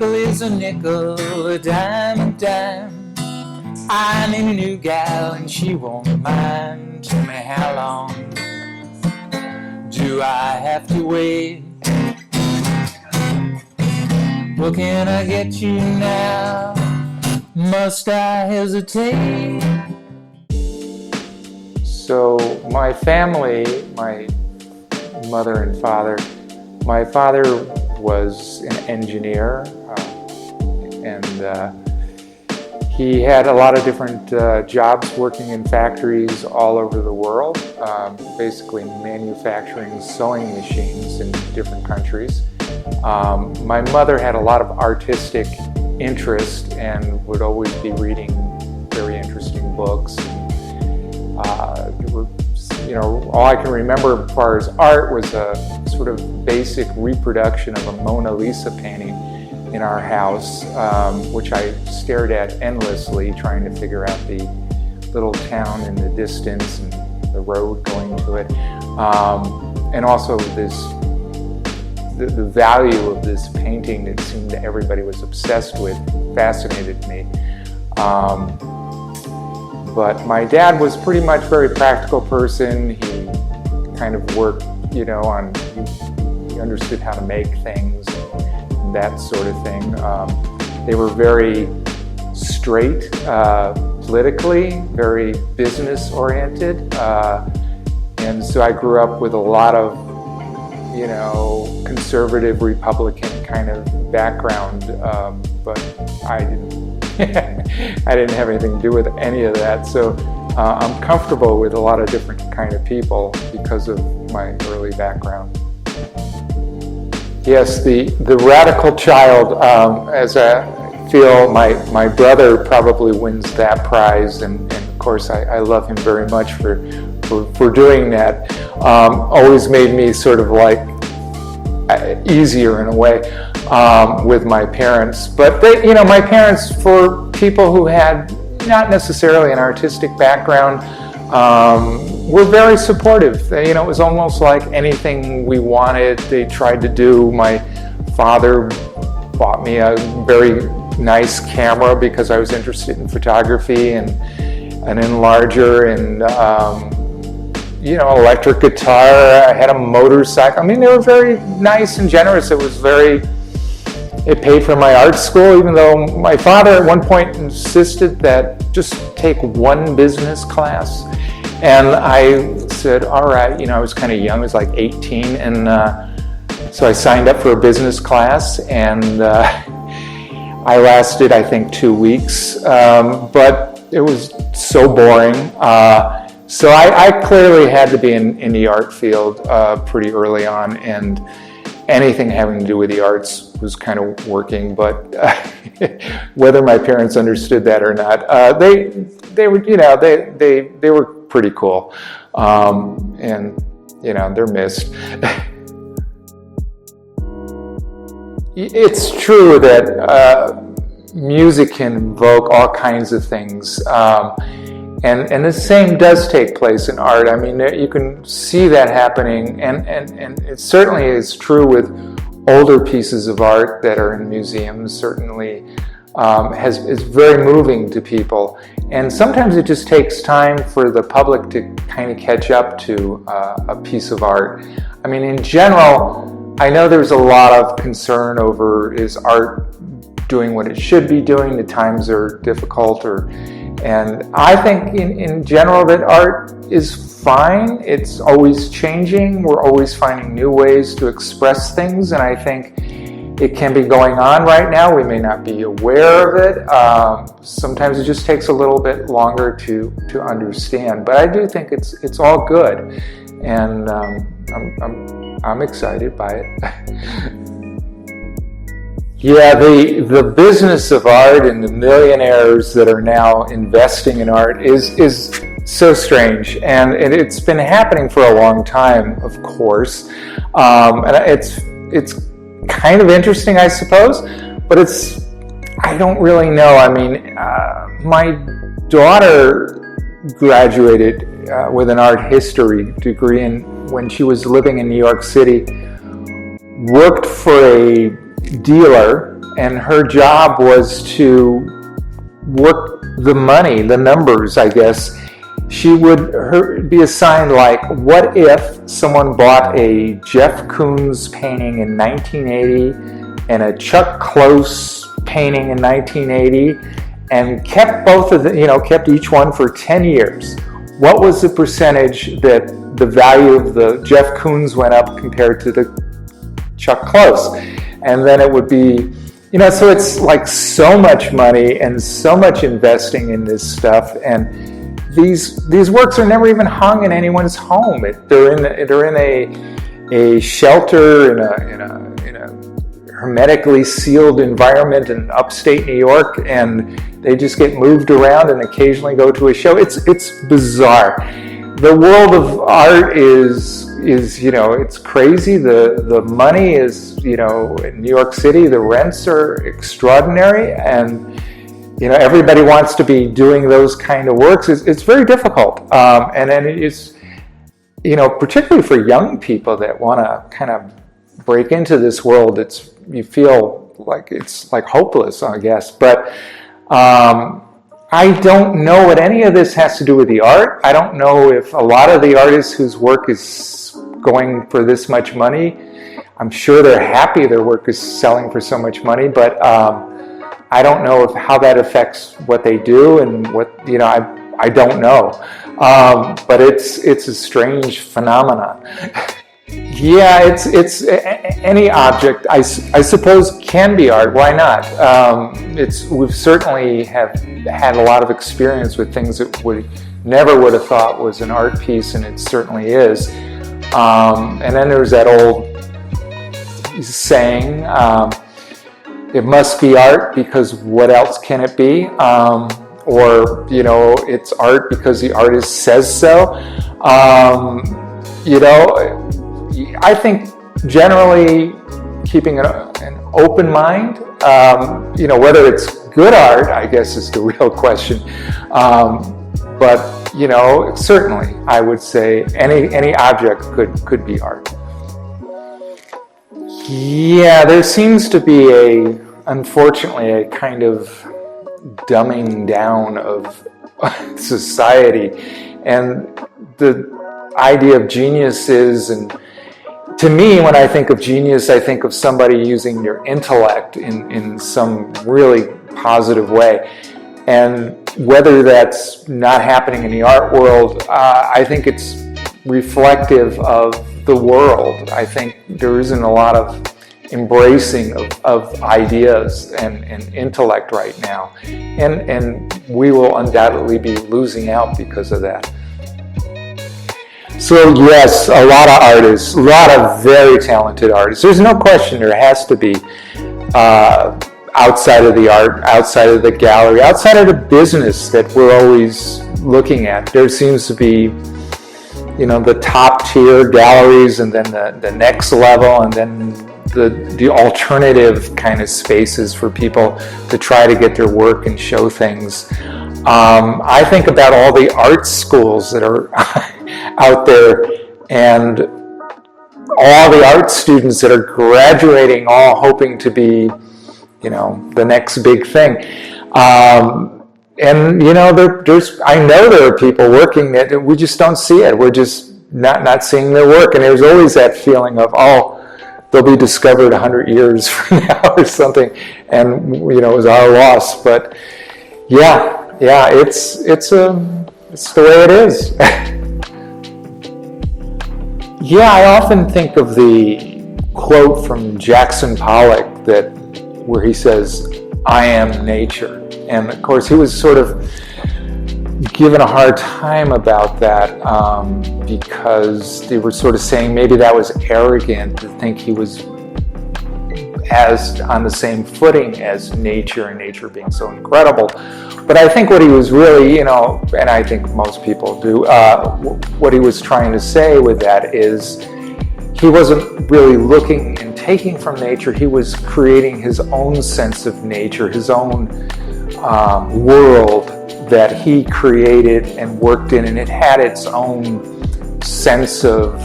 nickel is a nickel, a dime. I need a new gal and she won't mind. Tell me how long do I have to wait? What can I get you now? Must I hesitate? So my family, my mother and father, my father was an engineer and he had a lot of different jobs working in factories all over the world, basically manufacturing sewing machines in different countries. My mother had a lot of artistic interest and would always be reading very interesting books. All I can remember as far as art was a sort of basic reproduction of a Mona Lisa painting in our house, which I stared at endlessly, trying to figure out the little town in the distance and the road going to it, and also the value of this painting that seemed that everybody was obsessed with fascinated me. But my dad was pretty much a very practical person. He kind of worked, he understood how to make things and that sort of thing. They were very straight politically, very business oriented. And so I grew up with a lot of, conservative Republican kind of background, but I didn't have anything to do with any of that. So I'm comfortable with a lot of different kind of people because of my early background. Yes, the radical child, as I feel my brother probably wins that prize, and of course I love him very much for doing that. Always made me sort of like easier in a way with my parents. But my parents, for people who had not necessarily an artistic background, were very supportive. It was almost like anything we wanted, they tried to do. My father bought me a very nice camera because I was interested in photography, and an enlarger, and electric guitar. I had a motorcycle. I mean, they were very nice and generous. It paid for my art school, even though my father at one point insisted that just take one business class. And I said, all right, I was kind of young, I was like 18, and so I signed up for a business class, and I lasted, I think, 2 weeks, but it was so boring. So I clearly had to be in the art field pretty early on, and anything having to do with the arts was kind of working. But whether my parents understood that or not, they were pretty cool, and they're missed. It's true that music can evoke all kinds of things. And the same does take place in art. I mean, you can see that happening, and it certainly is true with older pieces of art that are in museums. Certainly is very moving to people. And sometimes it just takes time for the public to kind of catch up to a piece of art. I mean, in general, I know there's a lot of concern over, is art doing what it should be doing? The times are difficult, and I think in general that art is fine. It's always changing. We're always finding new ways to express things, and I think it can be going on right now. We may not be aware of it. Sometimes it just takes a little bit longer to understand, but I do think it's all good, and I'm excited by it. Yeah, the business of art and the millionaires that are now investing in art is so strange, and it's been happening for a long time, of course, and it's kind of interesting, I suppose, but I don't really know. I mean, my daughter graduated with an art history degree, and when she was living in New York City, worked for a dealer and her job was to work the money, the numbers, I guess. She would be assigned, like, what if someone bought a Jeff Koons painting in 1980 and a Chuck Close painting in 1980 and kept both of the, kept each one for 10 years. What was the percentage that the value of the Jeff Koons went up compared to the Chuck Close? And then it would be, so it's like so much money and so much investing in this stuff, and these works are never even hung in anyone's home. They're in a shelter in a hermetically sealed environment in upstate New York, and they just get moved around and occasionally go to a show. It's bizarre. The world of art is it's crazy. The money is, in New York City, the rents are extraordinary, and everybody wants to be doing those kind of works. It's very difficult, and then it's, particularly for young people that want to kind of break into this world. You feel like it's like hopeless, I guess. But I don't know what any of this has to do with the art. I don't know if a lot of the artists whose work is going for this much money, I'm sure they're happy their work is selling for so much money, but I don't know how that affects what they do, and what, I don't know. But it's a strange phenomenon. Yeah, it's any object, I suppose, can be art. Why not? We've certainly have had a lot of experience with things that we never would have thought was an art piece, and it certainly is. And then there's that old saying, it must be art because what else can it be? Or, it's art because the artist says so. I think generally keeping an open mind, whether it's good art, I guess, is the real question. But, certainly I would say any object could be art. Yeah, there seems to be unfortunately, a kind of dumbing down of society, and the idea of genius is, and to me, when I think of genius, I think of somebody using their intellect in some really positive way. And whether that's not happening in the art world, I think it's reflective of the world. I think there isn't a lot of embracing of ideas and intellect right now. And we will undoubtedly be losing out because of that. So yes, a lot of artists, a lot of very talented artists. There's no question there has to be outside of the art, outside of the gallery, outside of the business that we're always looking at. There seems to be, the top tier galleries, and then the next level, and then the alternative kind of spaces for people to try to get their work and show things. I think about all the art schools that are out there, and all the art students that are graduating, all hoping to be, the next big thing. And I know there are people working that we just don't see it. We're just not seeing their work, and there's always that feeling of, they'll be discovered 100 years from now or something, and it was our loss. But yeah, it's the way it is. Yeah, I often think of the quote from Jackson Pollock where he says, "I am nature," and of course he was sort of given a hard time about that because they were sort of saying maybe that was arrogant to think he was as on the same footing as nature, and nature being so incredible. But I think what he was really, and I think most people do, what he was trying to say with that is he wasn't really looking and taking from nature. He was creating his own sense of nature, his own world that he created and worked in, and it had its own sense of,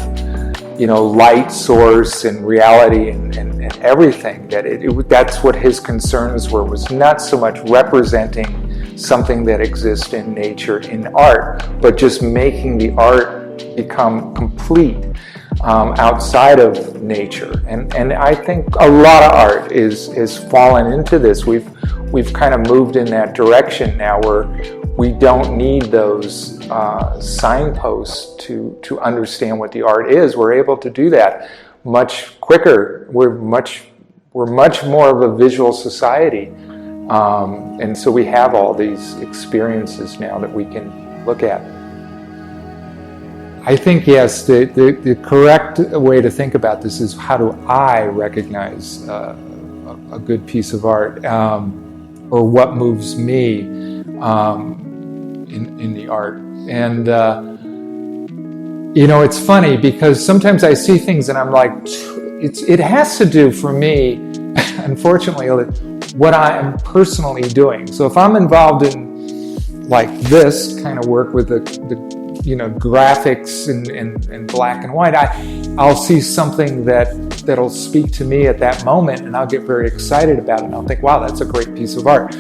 light source and reality and everything. That's what his concerns were, was not so much representing something that exists in nature in art, but just making the art become complete outside of nature. And I think a lot of art has fallen into this. We've kind of moved in that direction now, where we don't need those signposts to understand what the art is. We're able to do that much quicker. We're much more of a visual society, and so we have all these experiences now that we can look at. I think, yes, the correct way to think about this is, how do I recognize a good piece of art, or what moves me in the art? And it's funny, because sometimes I see things and I'm like, it has to do for me, unfortunately, with what I am personally doing. So if I'm involved in like this kind of work with the graphics and black and white, I'll see something that'll speak to me at that moment, and I'll get very excited about it, and I'll think, wow, that's a great piece of art.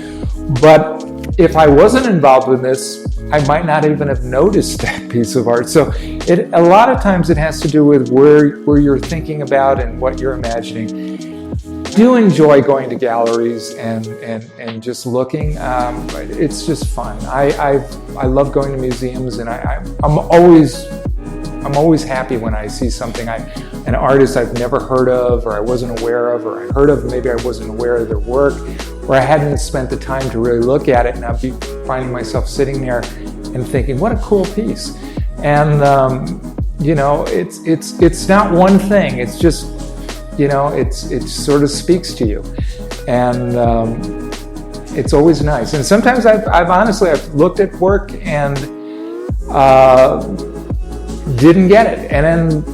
But if I wasn't involved with this, I might not even have noticed that piece of art. So a lot of times it has to do with where you're thinking about and what you're imagining. I do enjoy going to galleries and just looking. It's just fun. I love going to museums, and I'm always happy when I see something, an artist I've never heard of, or I wasn't aware of, or I heard of, maybe I wasn't aware of their work, or I hadn't spent the time to really look at it, and I'll be finding myself sitting there and thinking, what a cool piece. And it's not one thing. It's just, it sort of speaks to you, and it's always nice. And sometimes I've honestly looked at work and didn't get it, and then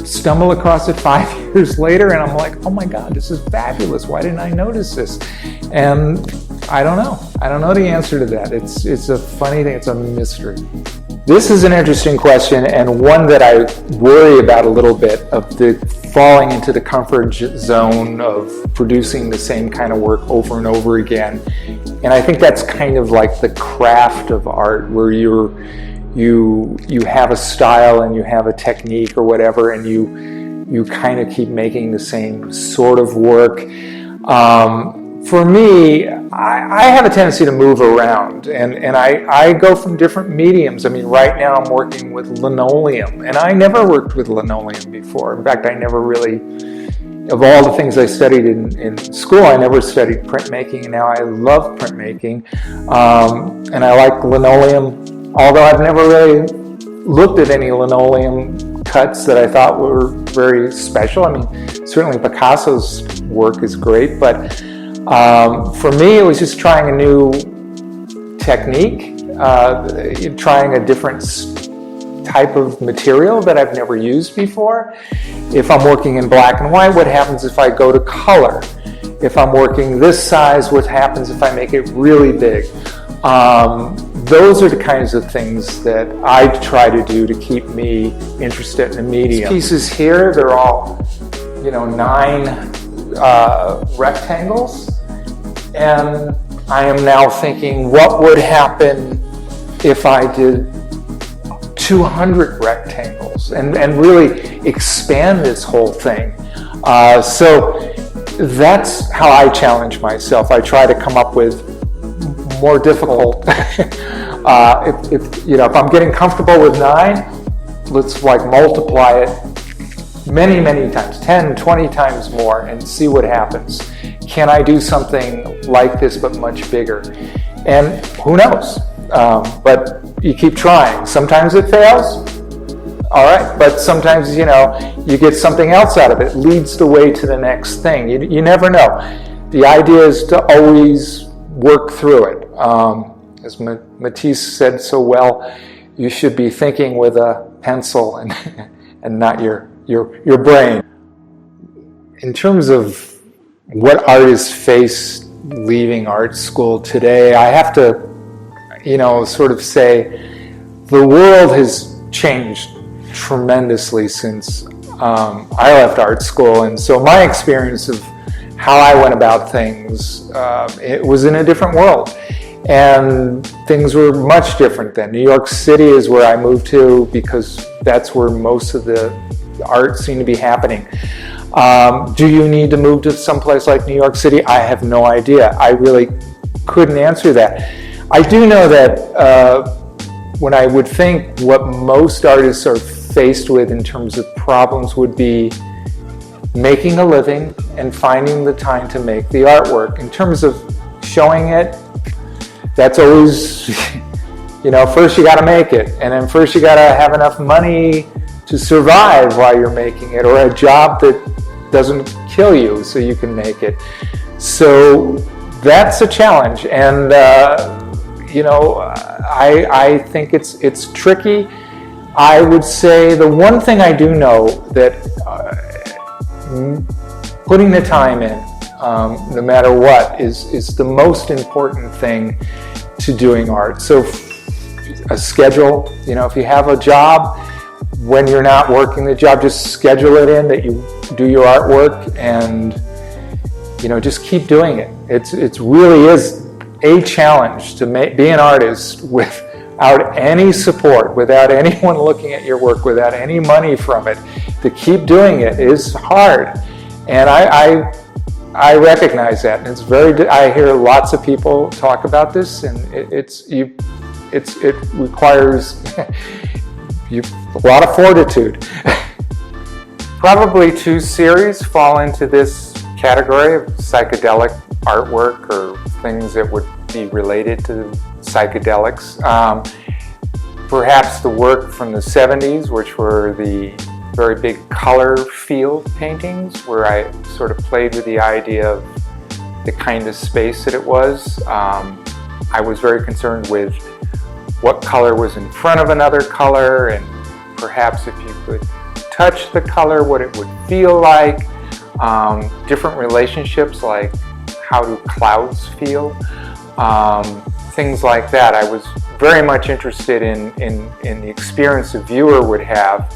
stumble across it 5 years later, and I'm like, oh my God, this is fabulous. Why didn't I notice this? And I don't know the answer to that. It's a funny thing. It's a mystery. This is an interesting question, and one that I worry about a little bit, of the falling into the comfort zone of producing the same kind of work over and over again. And I think that's kind of like the craft of art, where you have a style and you have a technique or whatever, and you kind of keep making the same sort of work. For me, I have a tendency to move around, and I go from different mediums. I mean, right now I'm working with linoleum, and I never worked with linoleum before. In fact, I never really, of all the things I studied in school, I never studied printmaking, and now I love printmaking, and I like linoleum, although I've never really looked at any linoleum cuts that I thought were very special. I mean, certainly Picasso's work is great, but for me, it was just trying a new technique, trying a different type of material that I've never used before. If I'm working in black and white, what happens if I go to color? If I'm working this size, what happens if I make it really big? Those are the kinds of things that I try to do to keep me interested in the medium. These pieces here, they're all, 9 rectangles, and I am now thinking, what would happen if I did 200 rectangles and really expand this whole thing? So that's how I challenge myself. I try to come up with more difficult. If I'm getting comfortable with 9, let's multiply it many times, 10, 20 times more, and see what happens. Can I do something like this but much bigger? And who knows? But you keep trying. Sometimes it fails, all right, but sometimes, you get something else out of it. It leads the way to the next thing. You never know. The idea is to always work through it. As Matisse said so well, you should be thinking with a pencil and not your brain. In terms of what artists face leaving art school today, I have to, sort of say the world has changed tremendously since I left art school, and so my experience of how I went about things, it was in a different world. And things were much different then. New York City is where I moved to because that's where most of the art seemed to be happening. Do you need to move to someplace like New York City? I have no idea. I really couldn't answer that. I do know that when I would think what most artists are faced with in terms of problems would be making a living and finding the time to make the artwork. In terms of showing it, that's always, first you gotta make it, and then first you gotta have enough money to survive while you're making it, or a job that doesn't kill you so you can make it. So that's a challenge, and I think it's tricky. I would say the one thing I do know that putting the time in, no matter what, is the most important thing to doing art. So a schedule, if you have a job, when you're not working the job, just schedule it in that you do your artwork, and just keep doing it. It really is a challenge to be an artist without any support, without anyone looking at your work, without any money from it. To keep doing it is hard, and I recognize that, and it's I hear lots of people talk about this, and it requires a lot of fortitude. Probably two series fall into this category of psychedelic artwork, or things that would be related to psychedelics. Perhaps the work from the 70s, which were the very big color field paintings, where I sort of played with the idea of the kind of space that it was. I was very concerned with what color was in front of another color, and perhaps if you could touch the color, what it would feel like. Different relationships, like how do clouds feel? Things like that. I was very much interested in the experience a viewer would have.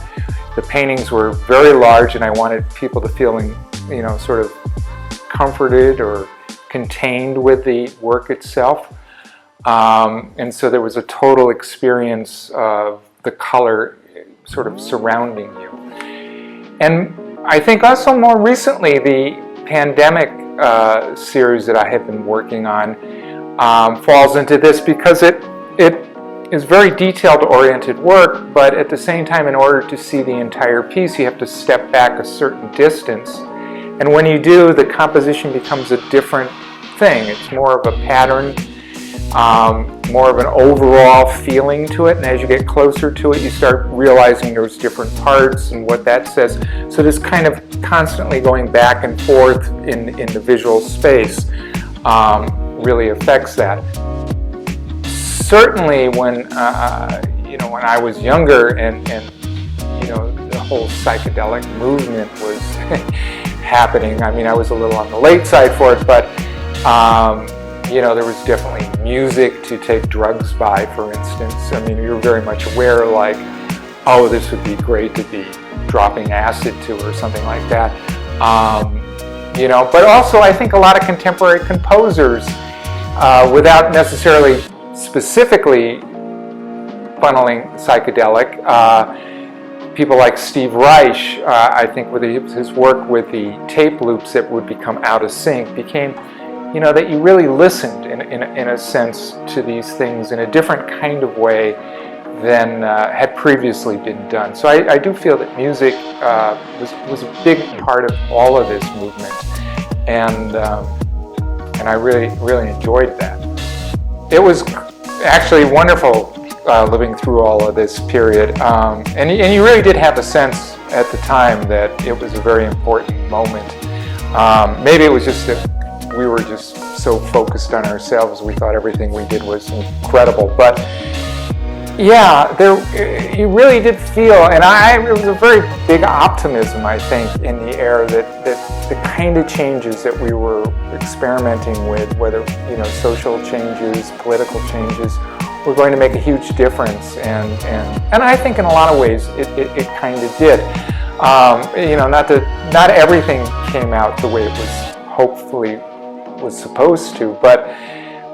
The paintings were very large, and I wanted people to feel, sort of comforted or contained with the work itself. And so there was a total experience of the color sort of surrounding you. And I think also more recently, the pandemic series that I have been working on falls into this, because it is very detailed-oriented work, but at the same time, in order to see the entire piece, you have to step back a certain distance. And when you do, the composition becomes a different thing. It's more of a pattern, more of an overall feeling to it, and as you get closer to it, you start realizing there's different parts and what that says. So this kind of constantly going back and forth in the visual space really affects that. Certainly when I was younger, and the whole psychedelic movement was happening. I mean, I was a little on the late side for it, but there was definitely music to take drugs by, for instance. I mean, you're very much aware, like, oh, this would be great to be dropping acid to, or something like that. But also I think a lot of contemporary composers, without necessarily specifically funneling psychedelic, people like Steve Reich, I think with his work with the tape loops that would become out of sync, became, that you really listened in a sense to these things in a different kind of way than had previously been done. So I do feel that music was a big part of all of this movement, and I really enjoyed that. It was actually wonderful living through all of this period, and you really did have a sense at the time that it was a very important moment. Maybe it was just that we were just so focused on ourselves, we thought everything we did was incredible. But yeah, you really did feel, and it was a very big optimism, I think, in the air that the kind of changes that we were experimenting with, whether social changes, political changes, were going to make a huge difference, and I think in a lot of ways it kind of did. Not everything came out the way it was supposed to, but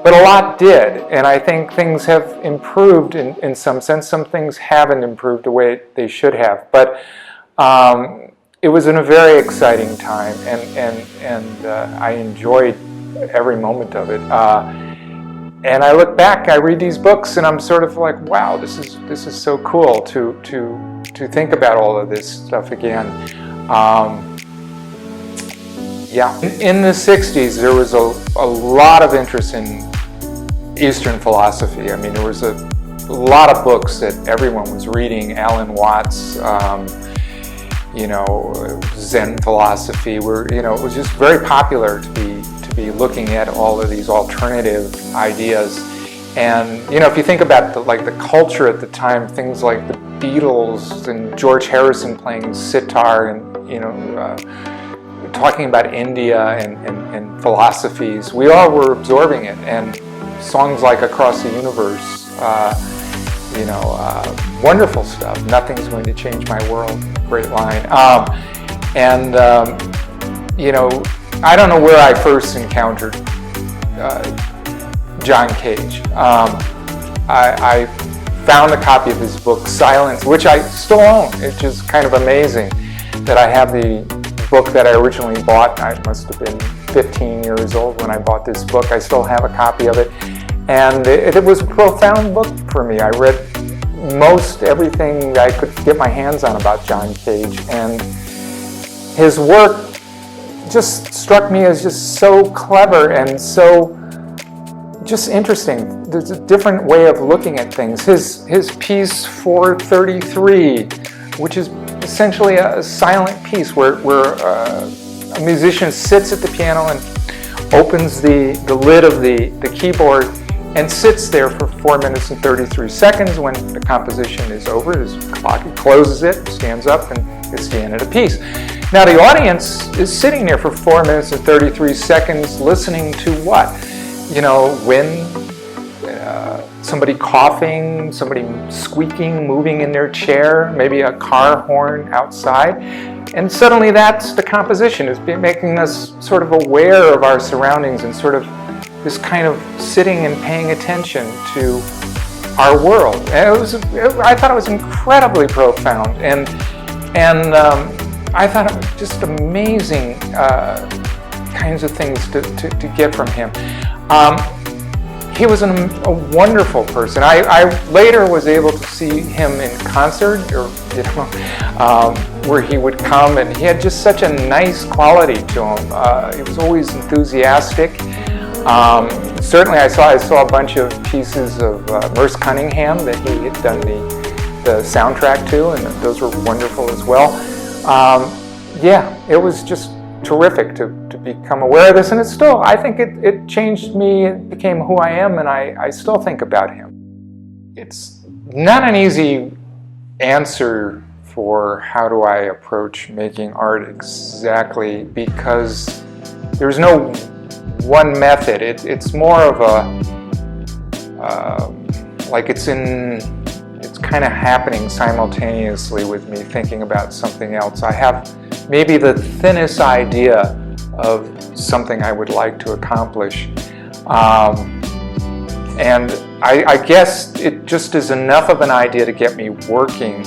a lot did, and I think things have improved in some sense. Some things haven't improved the way they should have, but it was in a very exciting time, and I enjoyed every moment of it. And I look back, I read these books, and I'm sort of like, wow, this is so cool to think about all of this stuff again. In the 60s, there was a lot of interest in Eastern philosophy. I mean, there was a lot of books that everyone was reading. Alan Watts, Zen philosophy. It was just very popular to be looking at all of these alternative ideas. And if you think about the culture at the time, things like the Beatles and George Harrison playing sitar, and talking about India and philosophies, we all were absorbing it. And songs like Across the Universe, wonderful stuff. Nothing's going to change my world. Great line. I don't know where I first encountered John Cage. I found a copy of his book Silence, which I still own. It's just kind of amazing that I have the book that I originally bought. I must have been 15 years old when I bought this book. I still have a copy of it, and it was a profound book for me. I read most everything I could get my hands on about John Cage, and his work just struck me as just so clever and so just interesting. There's a different way of looking at things. His piece 433, which is essentially a silent piece where a musician sits at the piano and opens the lid of the keyboard and sits there for 4 minutes and 33 seconds. When the composition is over, his clock, he closes it, stands up, and it's the end of the piece. Now the audience is sitting there for 4 minutes and 33 seconds listening to what? Wind, somebody coughing, somebody squeaking, moving in their chair, maybe a car horn outside. And suddenly that's the composition. It's making us sort of aware of our surroundings and sort of this kind of sitting and paying attention to our world. And I thought it was incredibly profound, and I thought it was just amazing kinds of things to get from him. He was a wonderful person. I later was able to see him in concert, where he would come, and he had just such a nice quality to him. He was always enthusiastic. Certainly I saw a bunch of pieces of Merce Cunningham that he had done the soundtrack to, and those were wonderful as well. It was just terrific to become aware of this, and I think it changed me. It became who I am, and I still think about him. It's not an easy answer for how do I approach making art exactly, because there's no one method. It's more of it's kind of happening simultaneously with me thinking about something else. I have maybe the thinnest idea of something I would like to accomplish, and I guess it just is enough of an idea to get me working,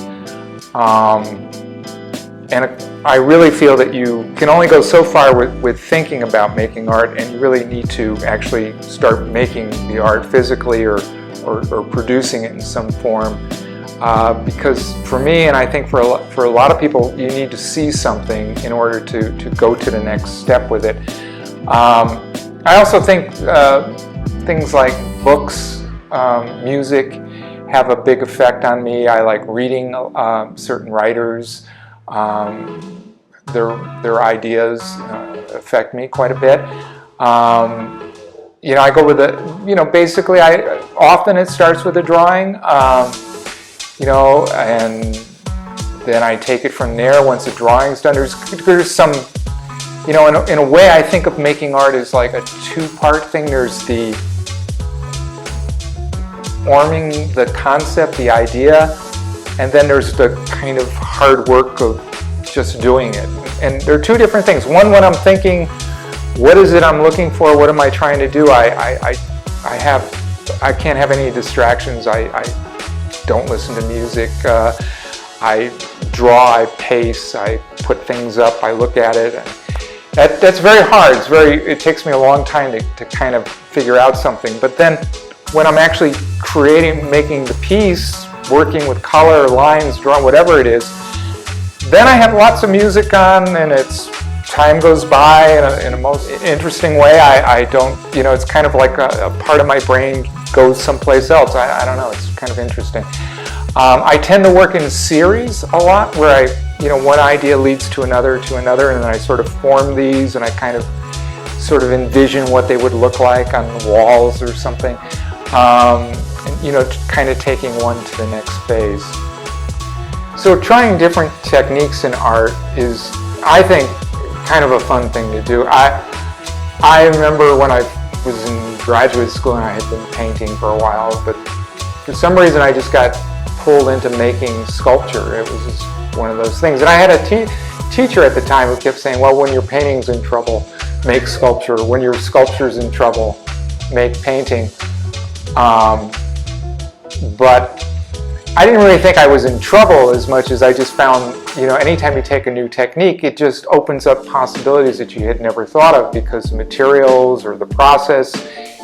and I really feel that you can only go so far with thinking about making art, and you really need to actually start making the art physically or producing it in some form. Because for me, and I think for a lot of people, you need to see something in order to go to the next step with it. I also think things like books, music have a big effect on me. I like reading certain writers. Their ideas affect me quite a bit. I go with basically often it starts with a drawing. And then I take it from there. Once the drawing's done, there's some, in a way I think of making art as like a two-part thing. There's the forming the concept, the idea, and then there's the kind of hard work of just doing it. And there are two different things. One, when I'm thinking, what is it I'm looking for? What am I trying to do? I can't have any distractions. I don't listen to music. I draw, I pace, I put things up, I look at it. That's very hard. It takes me a long time to kind of figure out something. But then when I'm actually making the piece, working with color, lines, drawing, whatever it is, then I have lots of music on, and time goes by in a most interesting way. I don't, it's kind of like a part of my brain goes someplace else. I don't know, it's kind of interesting. I tend to work in series a lot, where one idea leads to another, and then I sort of form these, and I kind of sort of envision what they would look like on the walls or something. Kind of taking one to the next phase. So trying different techniques in art is, I think, kind of a fun thing to do. I remember when I was in graduate school and I had been painting for a while, but for some reason I just got pulled into making sculpture. It was just one of those things. And I had a teacher at the time who kept saying, well, when your painting's in trouble, make sculpture. When your sculpture's in trouble, make painting. But I didn't really think I was in trouble as much as I just found, anytime you take a new technique, it just opens up possibilities that you had never thought of, because the materials or the process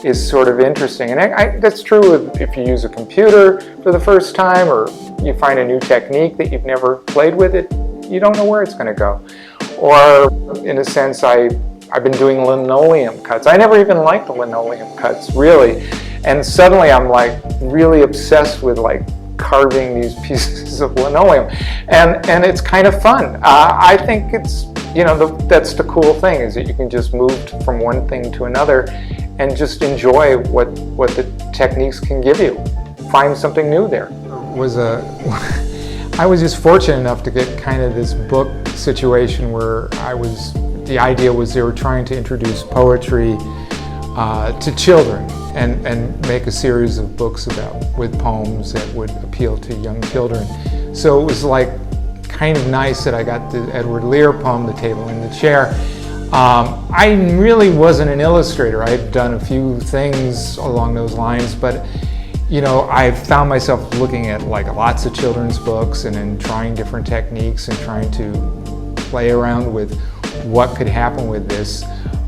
is sort of interesting. And that's true if you use a computer for the first time, or you find a new technique that you've never played with it, you don't know where it's going to go. Or in a sense, I've been doing linoleum cuts. I never even liked the linoleum cuts, really. And suddenly I'm like really obsessed with like carving these pieces of linoleum, and it's kind of fun. I think it's, that's the cool thing, is that you can just move from one thing to another and just enjoy what the techniques can give you. Find something new there. I was just fortunate enough to get kind of this book situation where the idea was they were trying to introduce poetry to children and make a series of books with poems that would appeal to young children. So it was like kind of nice that I got the Edward Lear poem, The Table and the Chair. I really wasn't an illustrator. I had done a few things along those lines, but I found myself looking at like lots of children's books and then trying different techniques and trying to play around with what could happen with this.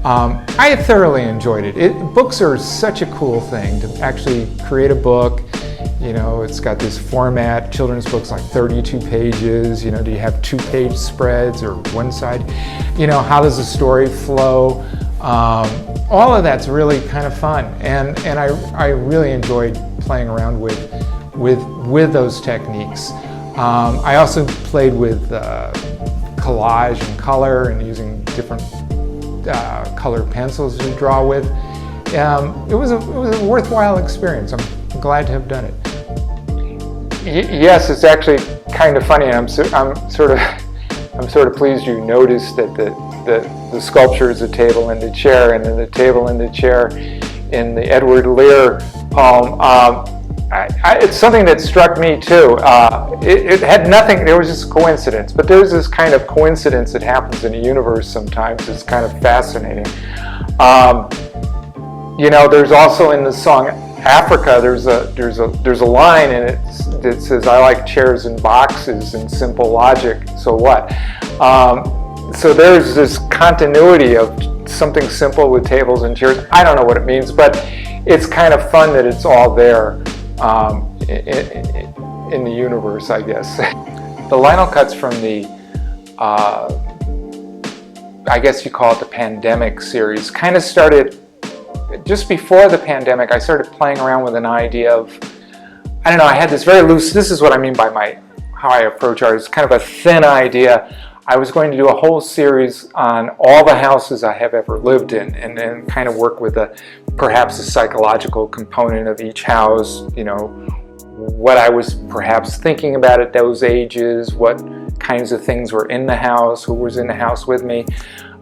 I thoroughly enjoyed it. Books are such a cool thing to actually create a book. It's got this format. Children's books like 32 pages. Do you have 2-page spreads or one side? How does the story flow? All of that's really kind of fun, and I really enjoyed playing around with those techniques. I also played with collage and color and using different colored pencils to draw with. It was a worthwhile experience. I'm glad to have done it. Yes, it's actually kind of funny. I'm sort of pleased you noticed that the sculpture is a table and a chair, and then the table and the chair in the Edward Lear poem. It's something that struck me too. It had nothing, there was just a coincidence, but there's this kind of coincidence that happens in the universe sometimes. It's kind of fascinating. There's also in the song Africa, there's a line in it that says, I like chairs and boxes and simple logic, so what? So there's this continuity of something simple with tables and chairs. I don't know what it means, but it's kind of fun that it's all there. In the universe, I guess. The lino cuts from the, I guess you call it the pandemic series, kind of started just before the pandemic. I started playing around with an idea of, I don't know, I had this very loose, this is what I mean by how I approach art. It's kind of a thin idea. I was going to do a whole series on all the houses I have ever lived in, and then kind of work with perhaps a psychological component of each house, what I was perhaps thinking about at those ages, what kinds of things were in the house, who was in the house with me,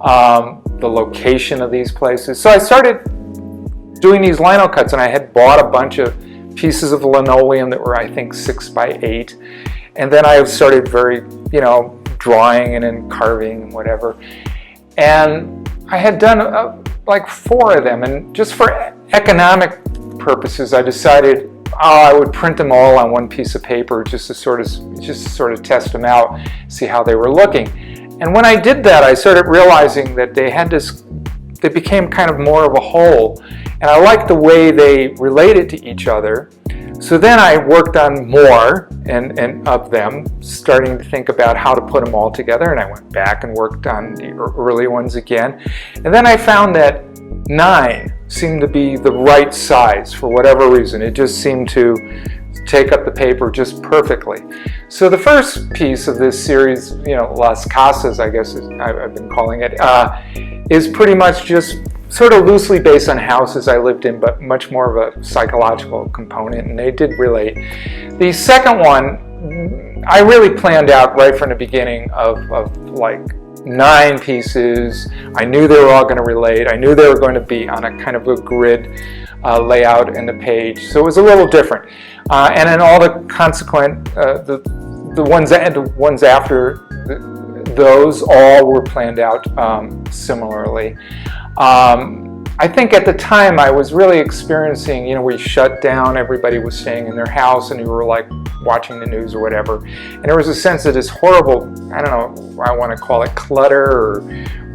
the location of these places. So I started doing these lino cuts, and I had bought a bunch of pieces of linoleum that were, I think, 6 by 8. And then I started drawing and in carving and whatever. And I had done like 4 of them, and just for economic purposes, I decided I would print them all on one piece of paper just to sort of test them out, see how they were looking. And when I did that, I started realizing that they became kind of more of a whole, and I liked the way they related to each other. So then I worked on more and of them, starting to think about how to put them all together, and I went back and worked on the early ones again. And then I found that 9 seemed to be the right size for whatever reason. It just seemed to take up the paper just perfectly. So the first piece of this series, Las Casas, I guess I've been calling it, is pretty much just sort of loosely based on houses I lived in, but much more of a psychological component, and they did relate. The second one, I really planned out right from the beginning of like 9 pieces. I knew they were all going to relate. I knew they were going to be on a kind of a grid layout in the page, so it was a little different. And then all the consequent, the ones after those all were planned out similarly. I think at the time I was really experiencing, we shut down, everybody was staying in their house, and you were like watching the news or whatever. And there was a sense of this horrible, I don't know, I want to call it clutter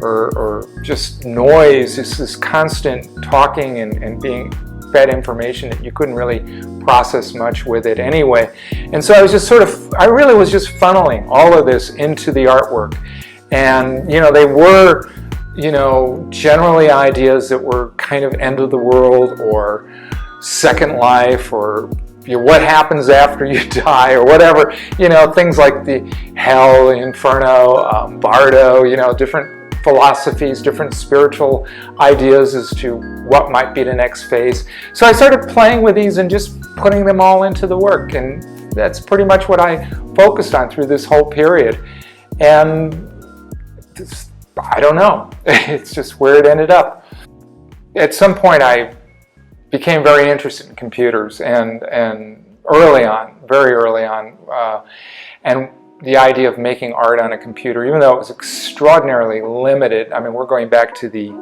or just noise, this constant talking and being fed information that you couldn't really process much with it anyway. And so I was just I really was just funneling all of this into the artwork. And, they were, generally ideas that were kind of end of the world or second life or what happens after you die or whatever, things like the hell, inferno, bardo, different philosophies, different spiritual ideas as to what might be the next phase. So I started playing with these and just putting them all into the work, and that's pretty much what I focused on through this whole period. And I don't know, it's just where it ended up. At some point I became very interested in computers and early on, very early on, and the idea of making art on a computer, even though it was extraordinarily limited. I mean, we're going back to the,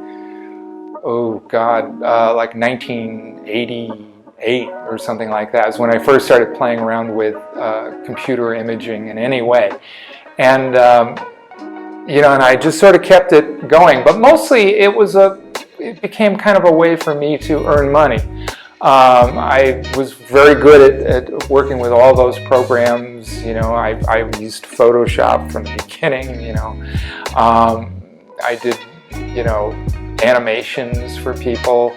like 1988 or something like that is when I first started playing around with computer imaging in any way. And, and I just sort of kept it going. But mostly it became kind of a way for me to earn money. I was very good at working with all those programs. I used Photoshop from the beginning. I did, animations for people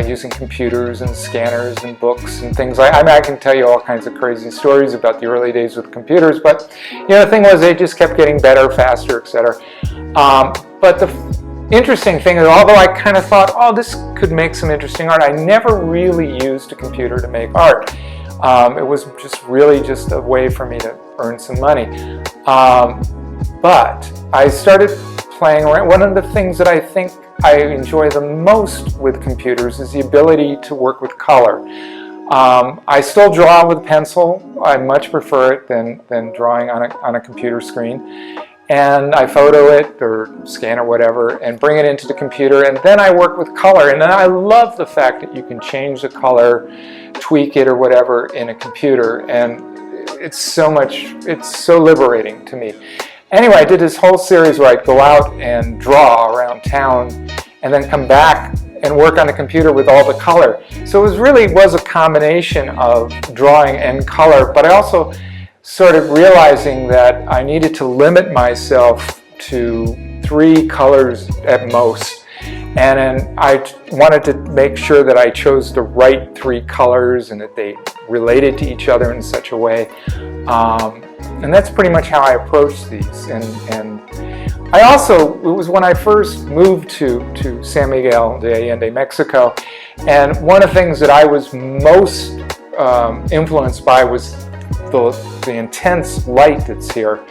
using computers and scanners and books and things like. I can tell you all kinds of crazy stories about the early days with computers, but the thing was they just kept getting better, faster, etc. But the interesting thing is, although I kind of thought, this could make some interesting art, I never really used a computer to make art. It was really just a way for me to earn some money. But I started playing around. One of the things that I think I enjoy the most with computers is the ability to work with color. I still draw with pencil. I much prefer it than drawing on a computer screen. And I photo it or scan or whatever and bring it into the computer, and then I work with color. And then I love the fact that you can change the color, tweak it or whatever in a computer, and it's so liberating to me. Anyway, I did this whole series where I'd go out and draw around town and then come back and work on the computer with all the color. So it was a combination of drawing and color, but I also sort of realizing that I needed to limit myself to 3 colors at most. And then I wanted to make sure that I chose the right 3 colors and that they related to each other in such a way. And that's pretty much how I approached these. And I also, it was when I first moved to San Miguel de Allende, Mexico, and one of the things that I was most influenced by was the intense light that's here,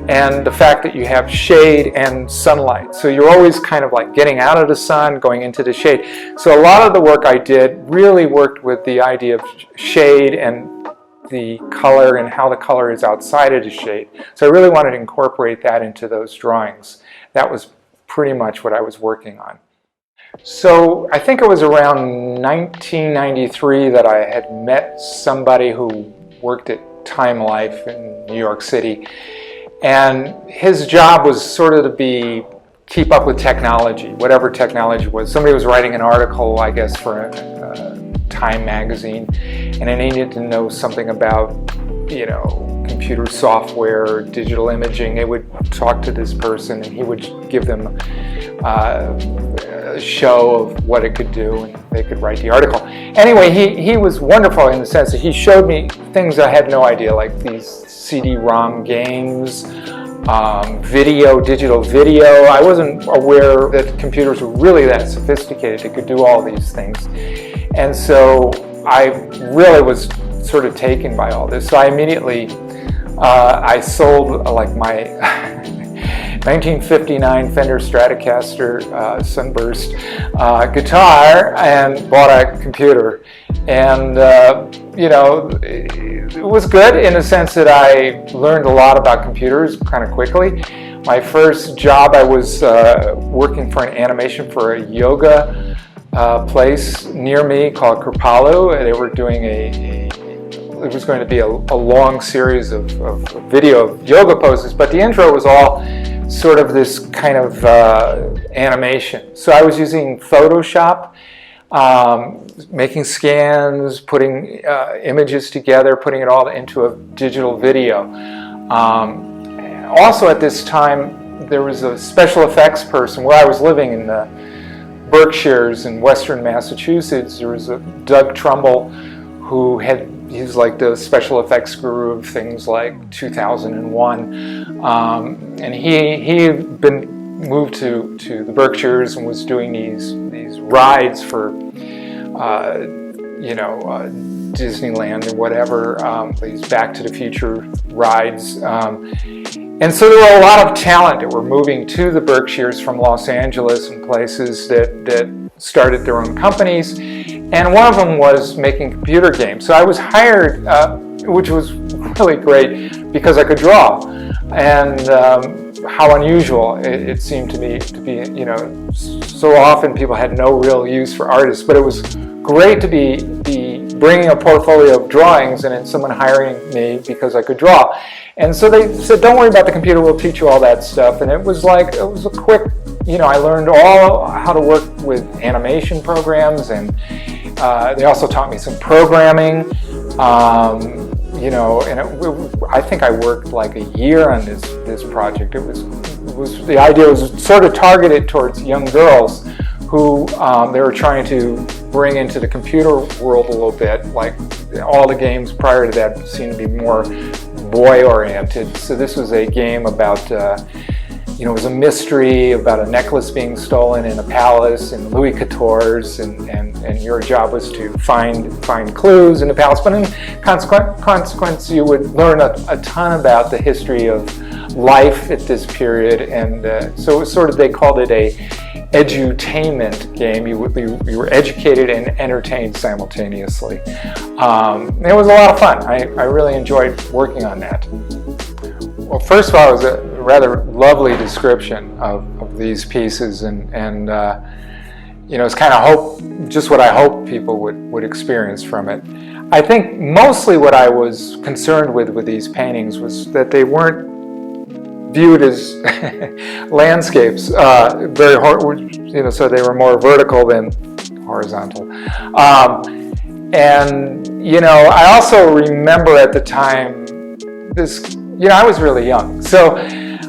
and the fact that you have shade and sunlight. So you're always kind of like getting out of the sun, going into the shade. So a lot of the work I did really worked with the idea of shade and the color and how the color is outside of the shade. So I really wanted to incorporate that into those drawings. That was pretty much what I was working on. So I think it was around 1993 that I had met somebody who worked at Time Life in New York City, and his job was sort of to keep up with technology, whatever technology was. Somebody was writing an article, I guess, for a Time magazine, and I needed to know something about, you know, computer software, digital imaging. They would talk to this person, and he would give them a show of what it could do, and they could write the article. Anyway, he was wonderful in the sense that he showed me things I had no idea, like these CD-ROM games, digital video. I wasn't aware that computers were really that sophisticated. They could do all these things. And so I really was sort of taken by all this. So I immediately, I sold like my 1959 Fender Stratocaster Sunburst guitar and bought a computer. And, you know, it was good in the sense that I learned a lot about computers kind of quickly. My first job, I was working for an animation for a yoga place near me called Kripalu. They were doing it was going to be a long series of video of yoga poses, but the intro was all sort of this kind of animation. So I was using Photoshop, making scans, putting images together, putting it all into a digital video. Also at this time, there was a special effects person where I was living in the Berkshires in Western Massachusetts. There was a Doug Trumbull who he's like the special effects guru of things like 2001. And he had been moved to the Berkshires and was doing these rides for, you know, Disneyland or whatever, these Back to the Future rides. And so there were a lot of talent that were moving to the Berkshires from Los Angeles and places that started their own companies. And one of them was making computer games. So I was hired, which was really great because I could draw. And how unusual it seemed to me to be, you know, so often people had no real use for artists, but it was great to be bringing a portfolio of drawings and then someone hiring me because I could draw. And so they said, don't worry about the computer, we'll teach you all that stuff. And it was a quick, you know, I learned all how to work with animation programs, and they also taught me some programming. You know, and I think I worked like a year on this project. It was the idea was sort of targeted towards young girls who they were trying to bring into the computer world a little bit. Like all the games prior to that seemed to be more boy-oriented. So this was a game about, you know, it was a mystery about a necklace being stolen in a palace in Louis XIV's, and your job was to find clues in the palace. But in consequence, you would learn a ton about the history of life at this period, and so it was sort of, they called it a edutainment game. You were educated and entertained simultaneously. It was a lot of fun. I really enjoyed working on that. Well, first of all, it was a rather lovely description of these pieces, and you know, it's kind of just what I hope people would experience from it. I think mostly what I was concerned with these paintings was that they weren't viewed as landscapes, you know, so they were more vertical than horizontal. And you know, I also remember at the time you know, I was really young, so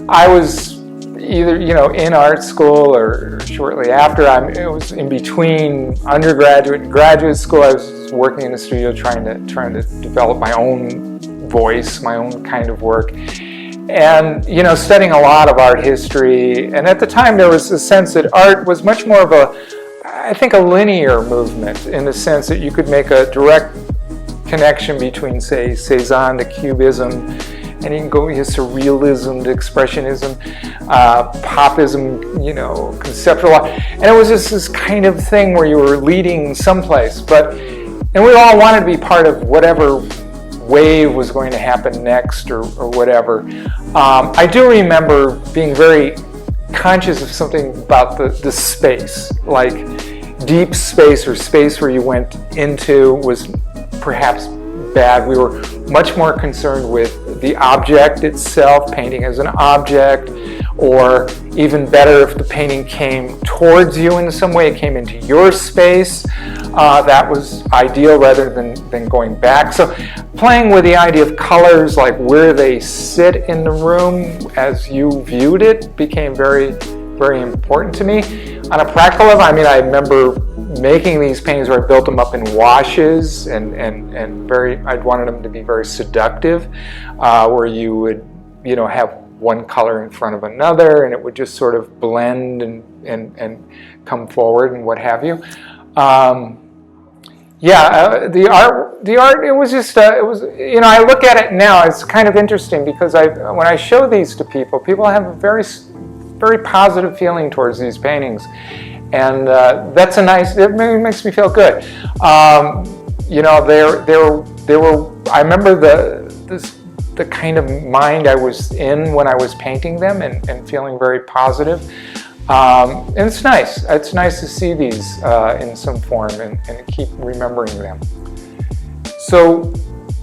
I was either, you know, in art school or shortly after. It was in between undergraduate and graduate school. I was working in the studio trying to develop my own voice, my own kind of work, and you know, studying a lot of art history. And at the time, there was a sense that art was much more of I think a linear movement, in the sense that you could make a direct connection between, say, Cézanne to Cubism, and you can go into surrealism to expressionism, popism, you know, conceptual art. And it was just this kind of thing where you were leading someplace. And we all wanted to be part of whatever wave was going to happen next or whatever. I do remember being very conscious of something about the space, like deep space or space where you went into was perhaps bad. We were much more concerned with the object itself, painting as an object, or even better if the painting came towards you in some way, it came into your space. That was ideal rather than going back. So playing with the idea of colors, like where they sit in the room as you viewed it, became very, very important to me. On a practical level, I mean, I remember making these paintings where I built them up in washes and I wanted them to be very seductive, where you would, have one color in front of another, and it would just sort of blend and come forward and what have you. The art, it was just, I look at it now, it's kind of interesting because when I show these to people have a very, very positive feeling towards these paintings. And that's it makes me feel good. There were, I remember the kind of mind I was in when I was painting them and feeling very positive. And it's nice. It's nice to see these in some form and keep remembering them. So,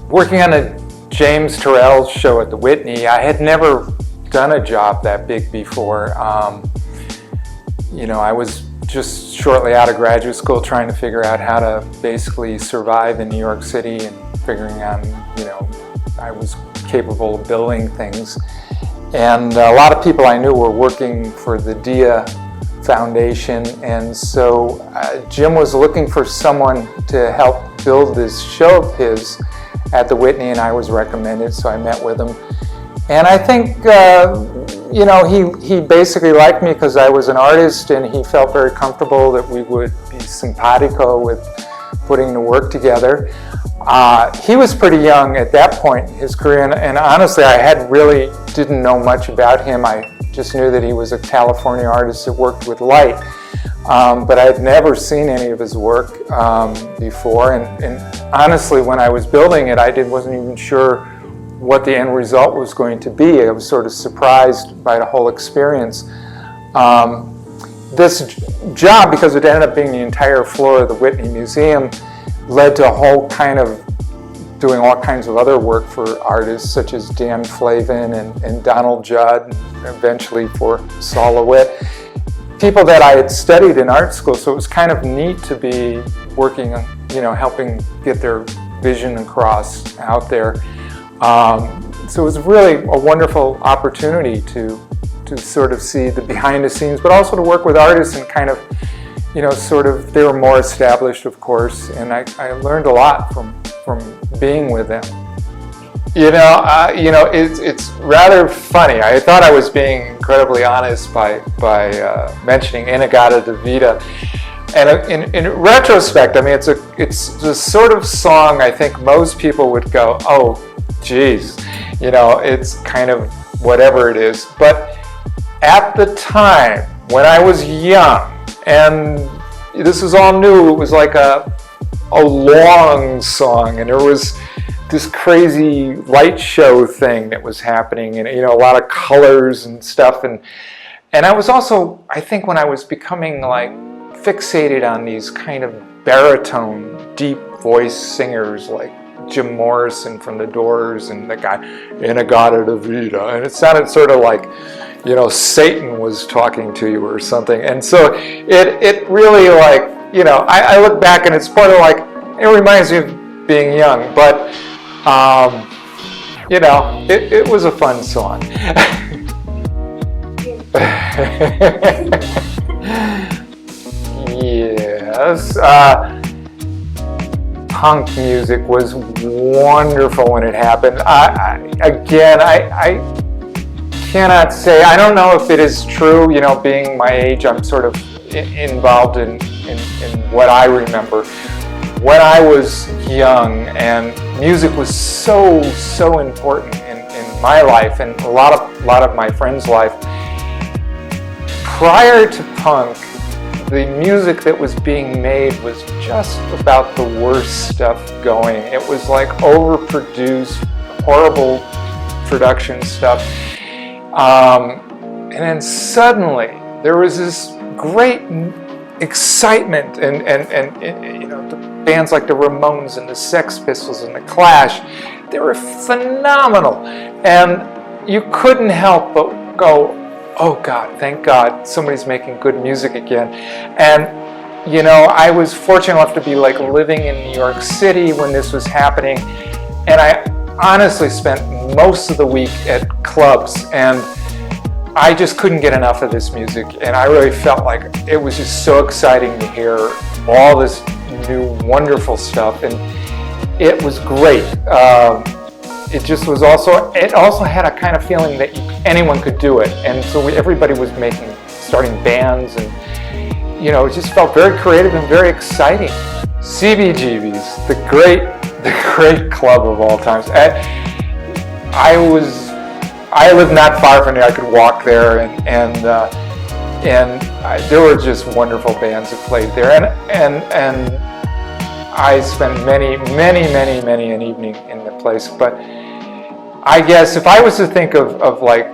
working on a James Turrell show at the Whitney, I had never done a job that big before. I was just shortly out of graduate school trying to figure out how to basically survive in New York City and figuring out, I was capable of building things. And a lot of people I knew were working for the DIA Foundation, and so Jim was looking for someone to help build this show of his at the Whitney, and I was recommended, so I met with him. And I think, he basically liked me because I was an artist, and he felt very comfortable that we would be simpatico with putting the work together. He was pretty young at that point in his career, and honestly, I didn't know much about him. I just knew that he was a California artist that worked with light, but I had never seen any of his work before, and honestly, when I was building it, I wasn't even sure what the end result was going to be. I was sort of surprised by the whole experience. This job, because it ended up being the entire floor of the Whitney Museum, led to a whole kind of doing all kinds of other work for artists such as Dan Flavin and Donald Judd, and eventually for Saul LeWitt, people that I had studied in art school. So it was kind of neat to be working on, helping get their vision across out there. So it was really a wonderful opportunity to sort of see the behind the scenes, but also to work with artists and kind of, they were more established, of course, and I learned a lot from being with them. It's rather funny. I thought I was being incredibly honest by mentioning In-A-Gadda-Da-Vida. And in retrospect, I mean, it's the sort of song I think most people would go, oh, geez, it's kind of whatever it is. But at the time, when I was young, and this was all new, it was like a long song, and there was this crazy light show thing that was happening, and a lot of colors and stuff, and I was also, I think when I was becoming like fixated on these kind of baritone, deep voice singers like Jim Morrison from The Doors and the guy In-A-Gadda-Da-Vida, and it sounded sort of like, Satan was talking to you or something. And so it really like, I look back and it's part of like, it reminds me of being young, but, it was a fun song. Yes. Punk music was wonderful when it happened. I cannot say, I don't know if it is true, being my age, I'm sort of involved in what I remember. When I was young, and music was so important in my life and a lot of my friends' life, prior to punk, the music that was being made was just about the worst stuff going. It was like overproduced, horrible production stuff. And then suddenly there was this great excitement, and you know, the bands like the Ramones and the Sex Pistols and the Clash, they were phenomenal, and you couldn't help but go, oh God, thank God somebody's making good music again. And you know, I was fortunate enough to be like living in New York City when this was happening, and I honestly spent most of the week at clubs, and I just couldn't get enough of this music, and I really felt like it was just so exciting to hear all this new wonderful stuff, and it was great. It just was also, it also had a kind of feeling that anyone could do it, and so everybody was starting bands, and you know, it just felt very creative and very exciting. CBGB's, the great club of all times. I lived not far from there. I could walk there, and there were just wonderful bands that played there, and I spent many an evening in the place. But I guess if I was to think of like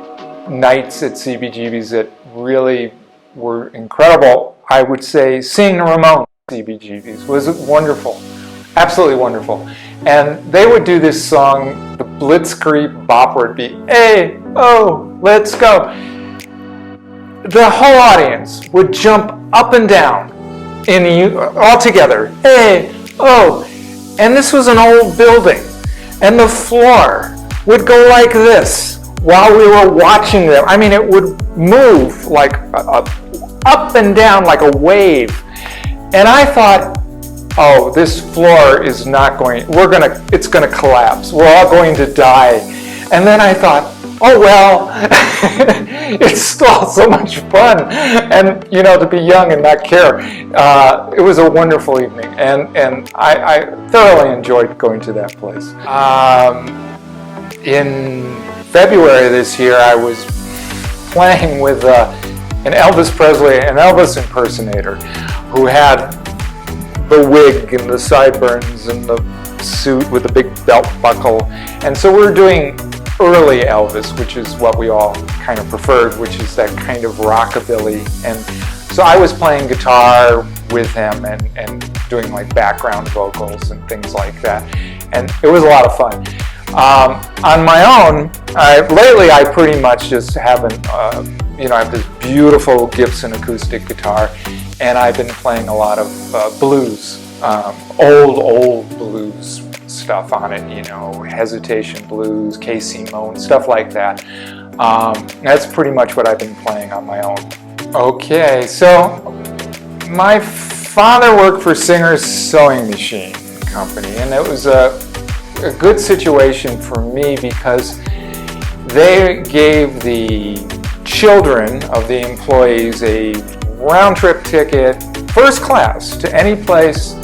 nights at CBGB's that really were incredible, I would say seeing the Ramones at CBGB's was wonderful, absolutely wonderful. And they would do this song, the Blitzkrieg bop, where it'd be, hey, oh, let's go. The whole audience would jump up and down all together, hey, oh. And this was an old building, and the floor would go like this while we were watching them. I mean, it would move like up and down like a wave. And I thought, oh, this floor is not going, it's going to collapse. We're all going to die. And then I thought, oh well, it's still so much fun. And, you know, to be young and not care. It was a wonderful evening, and I thoroughly enjoyed going to that place. In February this year, I was playing with an Elvis impersonator who had the wig and the sideburns and the suit with the big belt buckle. And so we were doing early Elvis, which is what we all kind of preferred, which is that kind of rockabilly. And so I was playing guitar with him and doing like background vocals and things like that. And it was a lot of fun. On my own, lately I pretty much just haven't, you know, I have this beautiful Gibson acoustic guitar, and I've been playing a lot of blues, old blues stuff on it, you know, Hesitation blues, Casey Moan, stuff like that. That's pretty much what I've been playing on my own. Okay, so my father worked for Singer's Sewing Machine Company, and it was a good situation for me because they gave the children of the employees a round-trip ticket, first class, to any place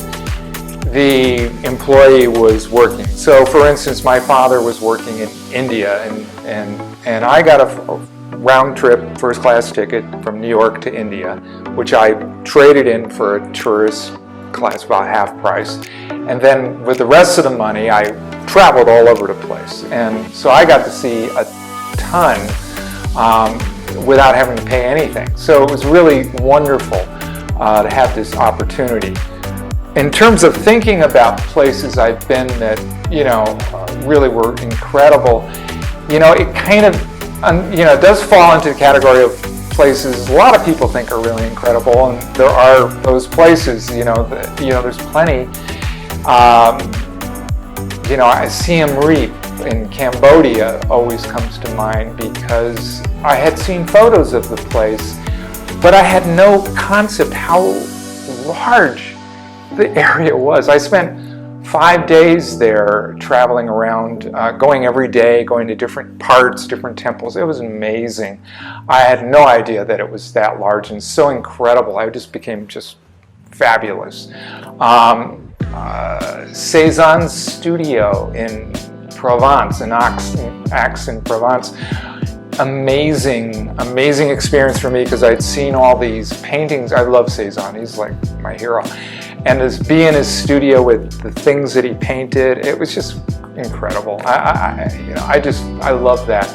the employee was working. So, for instance, my father was working in India, and I got a round-trip first-class ticket from New York to India, which I traded in for a tourist class, about half price. And then with the rest of the money, I traveled all over the place. And so I got to see a ton without having to pay anything. So it was really wonderful to have this opportunity. In terms of thinking about places I've been that, you know, really were incredible, you know, it kind of, you know, it does fall into the category of places a lot of people think are really incredible, and there are those places, you know, there's plenty. You know, Siem Reap in Cambodia always comes to mind because I had seen photos of the place, but I had no concept how large the area was. I spent 5 days there traveling around, going every day, going to different parts, different temples. It was amazing. I had no idea that it was that large and so incredible. I just became just fabulous. Cézanne's studio in Provence, in Aix in Provence. amazing experience for me because I'd seen all these paintings. I love Cezanne, he's like my hero. And to be in his studio with the things that he painted, it was just incredible. I love that.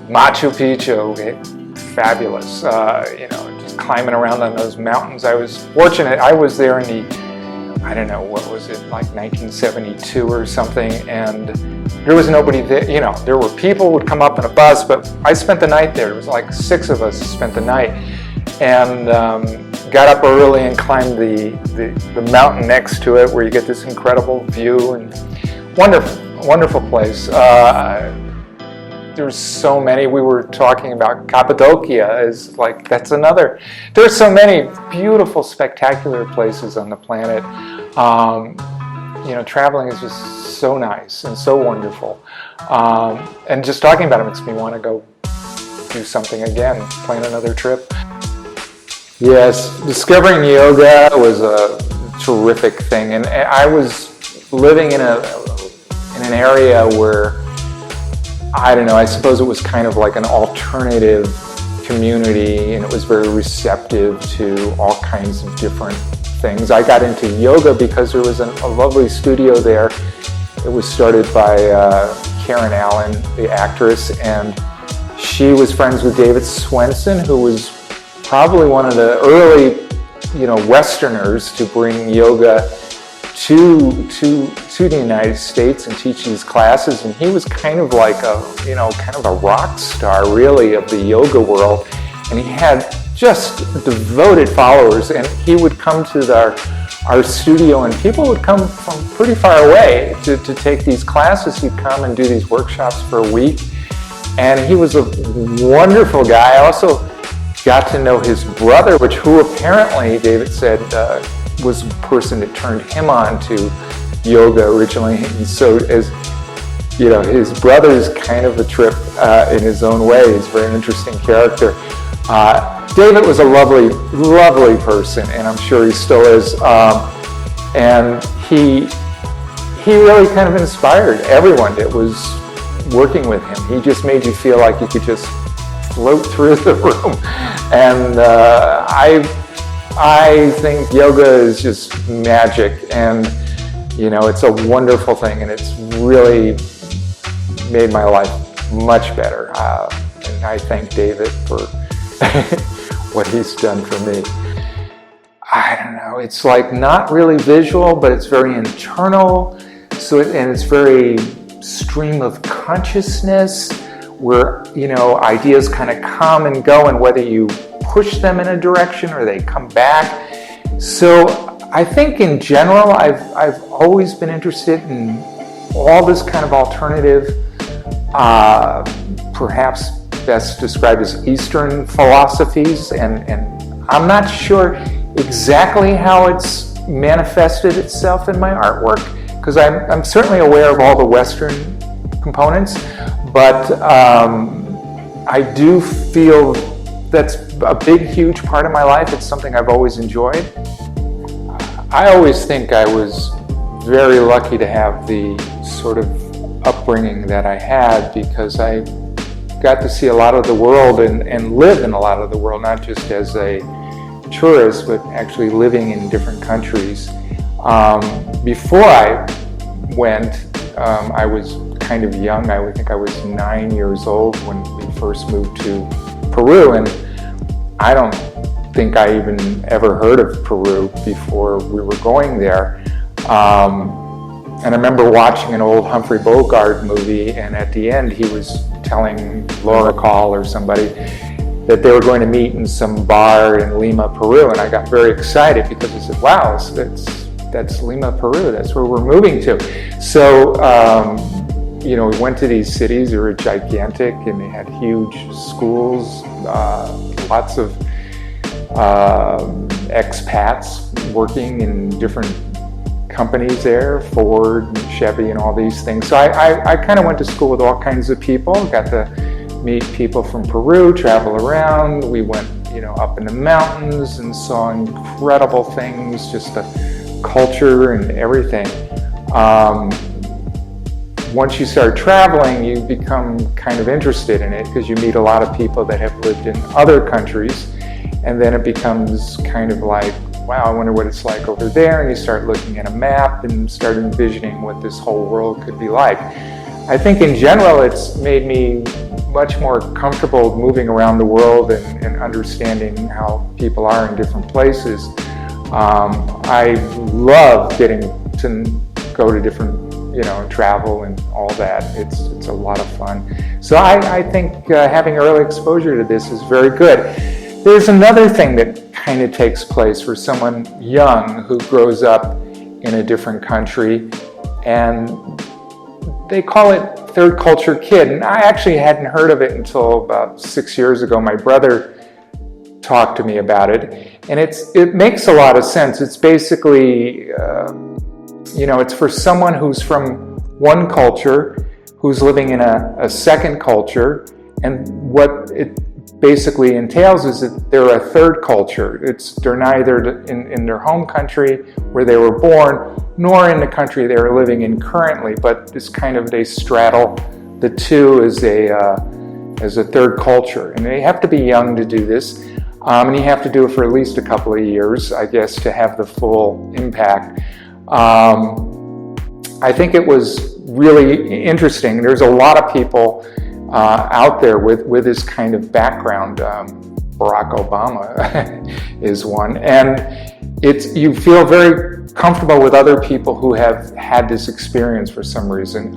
Machu Picchu, fabulous. Just climbing around on those mountains. I was fortunate. I was there in I don't know, what was it, like 1972 or something, and there was nobody there. There were people who would come up in a bus, but I spent the night there. There was like 6 of us spent the night, and got up early and climbed the mountain next to it, where you get this incredible view, and wonderful place. There's so many. We were talking about Cappadocia that's another. There's so many beautiful, spectacular places on the planet. Traveling is just so nice and so wonderful. And just talking about it makes me want to go do something again, plan another trip. Yes, discovering yoga was a terrific thing, and I was living in an area where, I don't know, I suppose it was kind of like an alternative community, and it was very receptive to all kinds of different things. I got into yoga because there was a lovely studio there. It was started by Karen Allen, the actress, and she was friends with David Swenson, who was probably one of the early, Westerners to bring yoga to the United States and teach these classes, and he was kind of like a rock star, really, of the yoga world, and he had just devoted followers, and he would come to our studio, and people would come from pretty far away to take these classes. He'd come and do these workshops for a week, and he was a wonderful guy. I also got to know his brother, who apparently, David said, was the person that turned him on to yoga originally. And so, as his brother is kind of a trip in his own way. He's a very interesting character. David was a lovely person, and I'm sure he still is. And he really kind of inspired everyone that was working with him. He just made you feel like you could just float through the room. And I think yoga is just magic, and it's a wonderful thing, and it's really made my life much better. And I thank David for what he's done for me. I don't know, it's like not really visual, but it's very internal. And it's very stream of consciousness, where ideas kind of come and go, and whether you push them in a direction or they come back. So I think in general, I've always been interested in all this kind of alternative, perhaps best described as Eastern philosophies, and I'm not sure exactly how it's manifested itself in my artwork, because I'm certainly aware of all the Western components, but I do feel that's a huge part of my life. It's something I've always enjoyed. I always think I was very lucky to have the sort of upbringing that I had, because I got to see a lot of the world and live in a lot of the world, not just as a tourist, but actually living in different countries. Before I went, I was kind of young. I would think I was 9 years old when we first moved to Peru, and I don't think I even ever heard of Peru before we were going there. And I remember watching an old Humphrey Bogart movie, and at the end he was telling Laura Call or somebody that they were going to meet in some bar in Lima, Peru, and I got very excited because I said, wow, that's Lima, Peru, that's where we're moving to. So, we went to these cities. They were gigantic, and they had huge schools, lots of expats working in different companies there, Ford and Chevy and all these things. So I kind of went to school with all kinds of people, got to meet people from Peru, travel around. We went, up in the mountains and saw incredible things, just the culture and everything. once you start traveling, you become kind of interested in it because you meet a lot of people that have lived in other countries, and then it becomes kind of like, wow, I wonder what it's like over there, and you start looking at a map and start envisioning what this whole world could be like. I think in general it's made me much more comfortable moving around the world and understanding how people are in different places. I love getting to go to different, travel and all that. It's a lot of fun. So I think having early exposure to this is very good. There's another thing that kind of takes place for someone young who grows up in a different country, and they call it third culture kid. And I actually hadn't heard of it until about 6 years ago. My brother talked to me about it, and it makes a lot of sense. It's basically, it's for someone who's from one culture, who's living in a second culture, and what it basically entails is that they're a third culture. They're neither in their home country where they were born, nor in the country they're living in currently, but it's kind of, they straddle the two as a third culture. And they have to be young to do this, and you have to do it for at least a couple of years, I guess, to have the full impact. I think it was really interesting. There's a lot of people out there with this kind of background. Barack Obama is one, and you feel very comfortable with other people who have had this experience for some reason.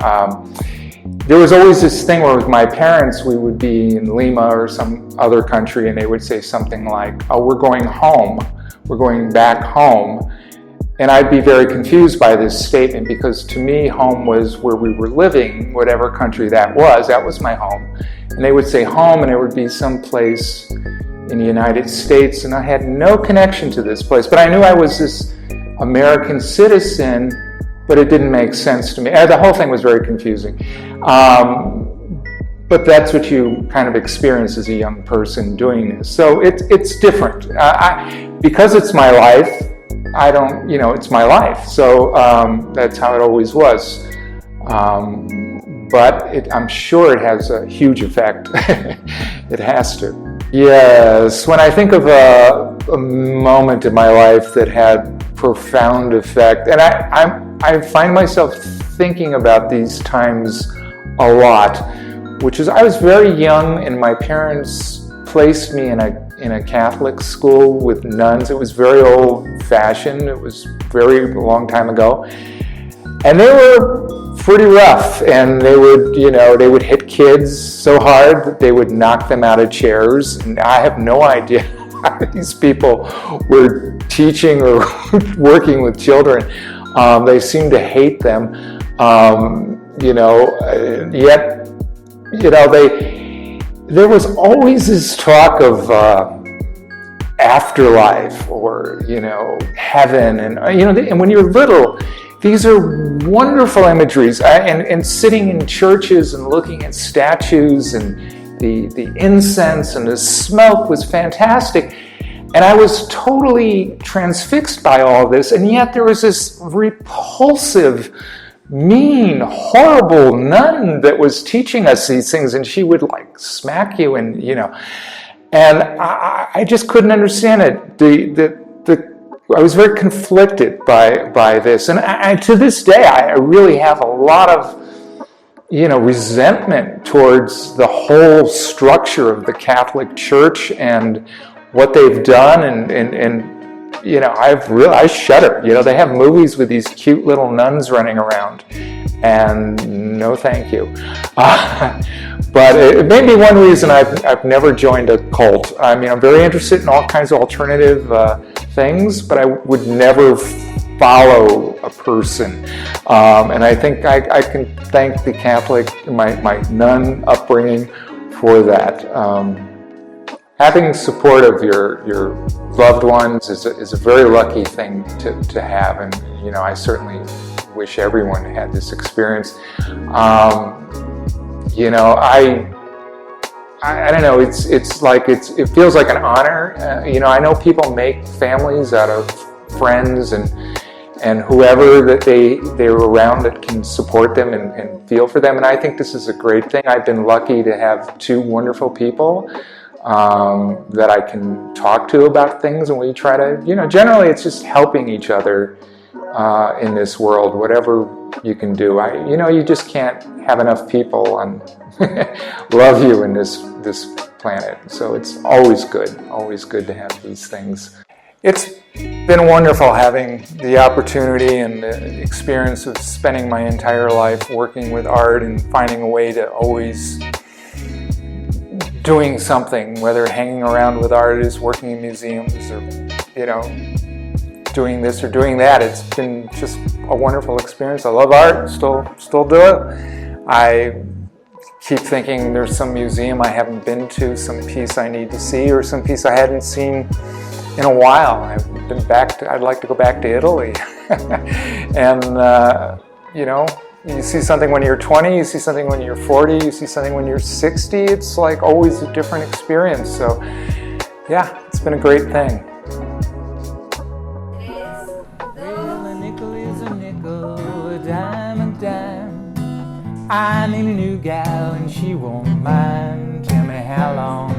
There was always this thing where with my parents, we would be in Lima or some other country, and they would say something like, "Oh, we're going home, we're going back home." And I'd be very confused by this statement, because to me, home was where we were living, whatever country that was my home. And they would say home, and it would be some place in the United States, and I had no connection to this place. But I knew I was this American citizen, but it didn't make sense to me. The whole thing was very confusing. But that's what you kind of experience as a young person doing this. So it's different. Because it's my life, it's my life. So that's how it always was. But I'm sure it has a huge effect. It has to. Yes, when I think of a moment in my life that had profound effect, and I find myself thinking about these times a lot, which is I was very young and my parents placed me in a Catholic school with nuns. It was very old-fashioned. It was very long time ago. And they were pretty rough, and they would hit kids so hard that they would knock them out of chairs. And I have no idea how these people were teaching or working with children. They seemed to hate them. There was always this talk of afterlife or, heaven. And when you're little, these are wonderful imageries. And sitting in churches and looking at statues and the incense and the smoke was fantastic. And I was totally transfixed by all this. And yet there was this repulsive, mean, horrible nun that was teaching us these things, and she would smack you, and and I just couldn't understand it. I was very conflicted by this, and to this day I really have a lot of resentment towards the whole structure of the Catholic Church and what they've done, and I shudder. They have movies with these cute little nuns running around, and no thank you. But it may be one reason I've never joined a cult. I mean, I'm very interested in all kinds of alternative things, but I would never follow a person. And I think I can thank the Catholic, my nun upbringing for that. Having support of your loved ones is a very lucky thing to have, and I certainly wish everyone had this experience. I don't know. It feels like an honor. I know people make families out of friends, and and whoever that they're around that can support them and feel for them. And I think this is a great thing. I've been lucky to have two wonderful people that I can talk to about things, and we try to, generally it's just helping each other in this world, whatever you can do. You just can't have enough people love you in this planet. So it's always good to have these things. It's been wonderful having the opportunity and the experience of spending my entire life working with art and finding a way to always doing something, whether hanging around with artists, working in museums, or doing this or doing that. It's been just a wonderful experience. I love art, still do it. I keep thinking there's some museum I haven't been to, some piece I need to see, or some piece I hadn't seen in a while. I'd like to go back to Italy. And you see something when you're 20, you see something when you're 40, you see something when you're 60. It's like always a different experience. So yeah, it's been a great thing. Well, a nickel is a nickel, a dime. I need a new gal and she won't mind. Tell me how long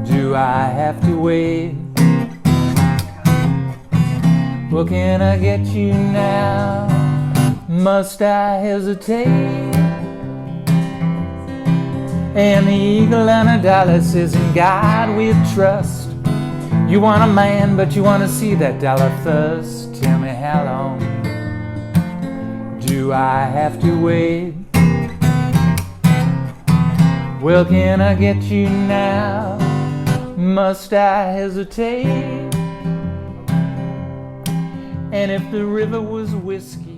do I have to wait? Well, can I get you now? Must I hesitate? And the eagle and a dollar says, in God we trust. You want a man, but you want to see that dollar first. Tell me how long do I have to wait? Well, can I get you now? Must I hesitate? And if the river was whiskey,